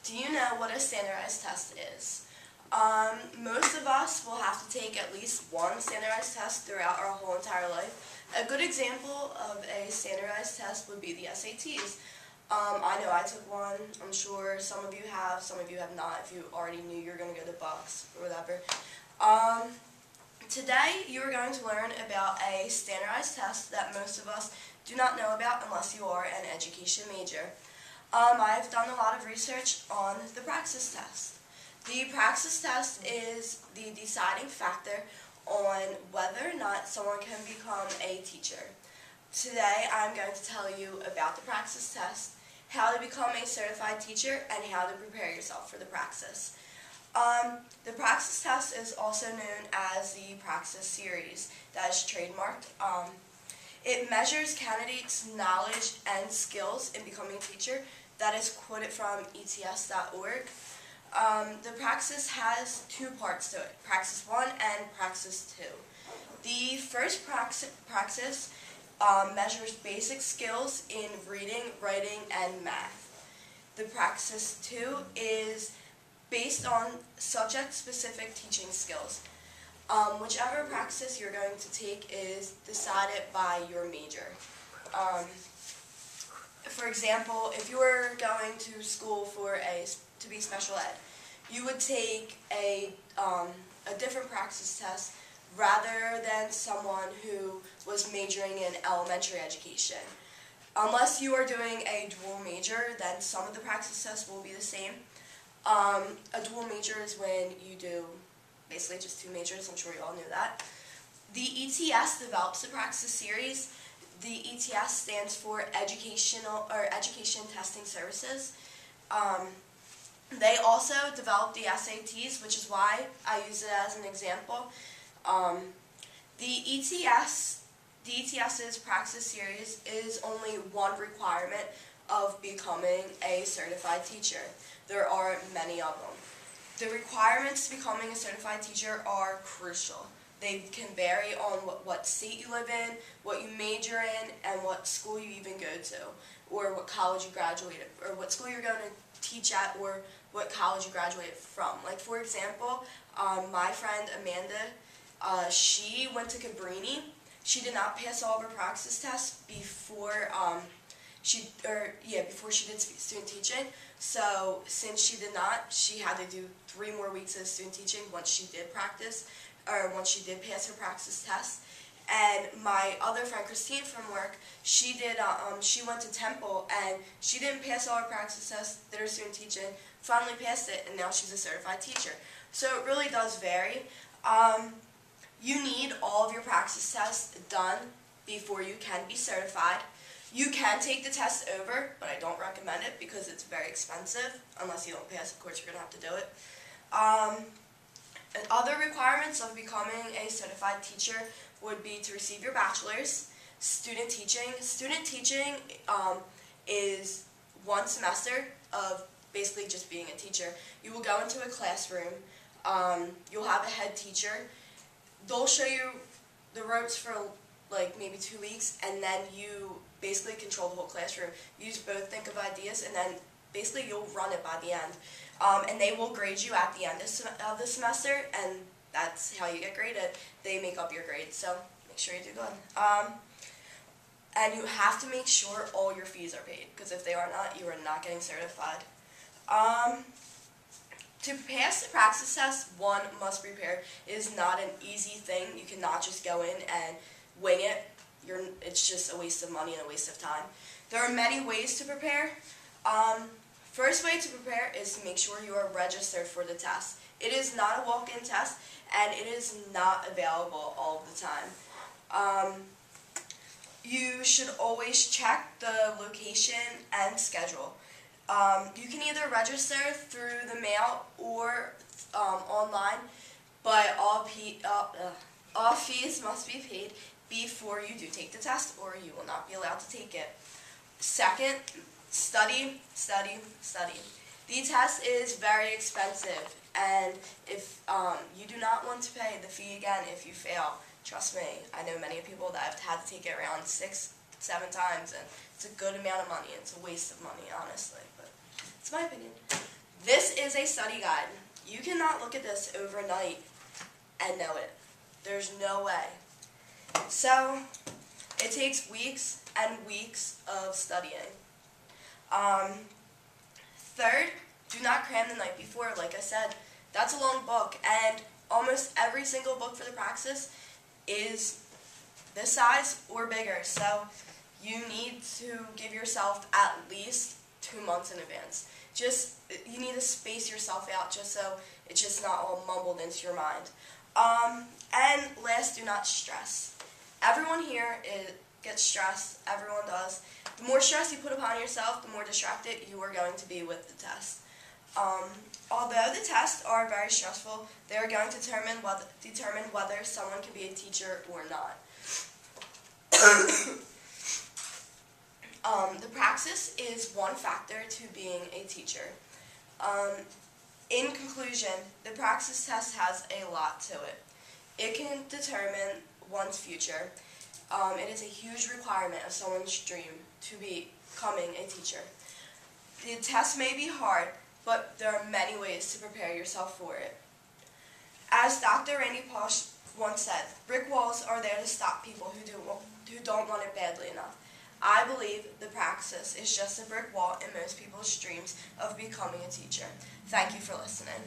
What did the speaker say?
Do you know what a standardized test is? Most of us will have to take at least one standardized test throughout our whole entire life. A good example of a standardized test would be the SATs. I know I took one. I'm sure some of you have not if you already knew you were going to go to Bucks or whatever. Today you are going to learn about a standardized test that most of us do not know about unless you are an education major. I've done a lot of research on the praxis test. The praxis test is the deciding factor on whether or not someone can become a teacher. Today I'm going to tell you about the praxis test, how to become a certified teacher, and how to prepare yourself for the praxis. The praxis test is also known as the praxis series. That is trademarked. It measures candidates' knowledge and skills in becoming a teacher. That is quoted from ets.org. The praxis has two parts to it, praxis 1 and praxis 2. The first praxis measures basic skills in reading, writing, and math. The praxis 2 is based on subject-specific teaching skills. Whichever praxis you're going to take is decided by your major. For example, if you were going to school to be special ed, you would take a different praxis test rather than someone who was majoring in elementary education. Unless you are doing a dual major, then some of the praxis tests will be the same. A dual major is when you do basically just two majors. I'm sure you all knew that. The ETS develops the praxis series. The ETS stands for Education Testing Services. They also developed the SATs, which is why I use it as an example. The ETS's praxis series is only one requirement of becoming a certified teacher. There are many of them. The requirements to becoming a certified teacher are crucial. They can vary on what state you live in, what you major in, and what school you even go to, or what college you graduated, or what school you're going to teach at, or what college you graduated from. Like, for example, my friend Amanda, she went to Cabrini. She did not pass all of her praxis tests before she did student teaching. So since she did not, she had to do 3 more weeks of student teaching once she did pass her praxis test. And my other friend Christine from work, she went to Temple and she didn't pass all her praxis tests, did her student teaching, finally passed it, and now she's a certified teacher. So it really does vary. You need all of your praxis tests done before you can be certified. You can take the test over, but I don't recommend it because it's very expensive. Unless you don't pass, of course, you're going to have to do it. And other requirements of becoming a certified teacher would be to receive your bachelor's. Student teaching. Student teaching is 1 semester of basically just being a teacher. You will go into a classroom. You'll have a head teacher. They'll show you the ropes for like maybe 2 weeks, and then you basically control the whole classroom. You just both think of ideas, and then basically you'll run it by the end. And they will grade you at the end of the semester, and that's how you get graded. They make up your grades, so make sure you do good. And you have to make sure all your fees are paid, because if they are not, you are not getting certified. To pass the praxis test, one must prepare. It is not an easy thing. You cannot just go in and wing it. It's just a waste of money and a waste of time. There are many ways to prepare. First way to prepare is to make sure you are registered for the test. It is not a walk-in test, and it is not available all the time. You should always check the location and schedule. You can either register through the mail or online, but all fees must be paid before you do take the test, or you will not be allowed to take it. Second, study, study, study. The test is very expensive, and if you do not want to pay the fee again if you fail, trust me, I know many people that have had to take it around 6, 7 times, and it's a good amount of money. It's a waste of money, honestly, but it's my opinion. This is a study guide. You cannot look at this overnight and know it. There's no way. So, it takes weeks and weeks of studying. Third, do not cram the night before. Like I said, that's a long book, and almost every single book for the praxis is this size or bigger. So, you need to give yourself at least 2 months in advance. You need to space yourself out just so it's just not all mumbled into your mind. And last, do not stress. Everyone here gets stressed. Everyone does. The more stress you put upon yourself, the more distracted you are going to be with the test. Although the tests are very stressful, they are going to determine whether someone can be a teacher or not. The praxis is one factor to being a teacher. In conclusion, the praxis test has a lot to it. It can determine one's future. It is a huge requirement of someone's dream to becoming a teacher. The test may be hard, but there are many ways to prepare yourself for it. As Dr. Randy Pausch once said, brick walls are there to stop people who don't want it badly enough. I believe the praxis is just a brick wall in most people's dreams of becoming a teacher. Thank you for listening.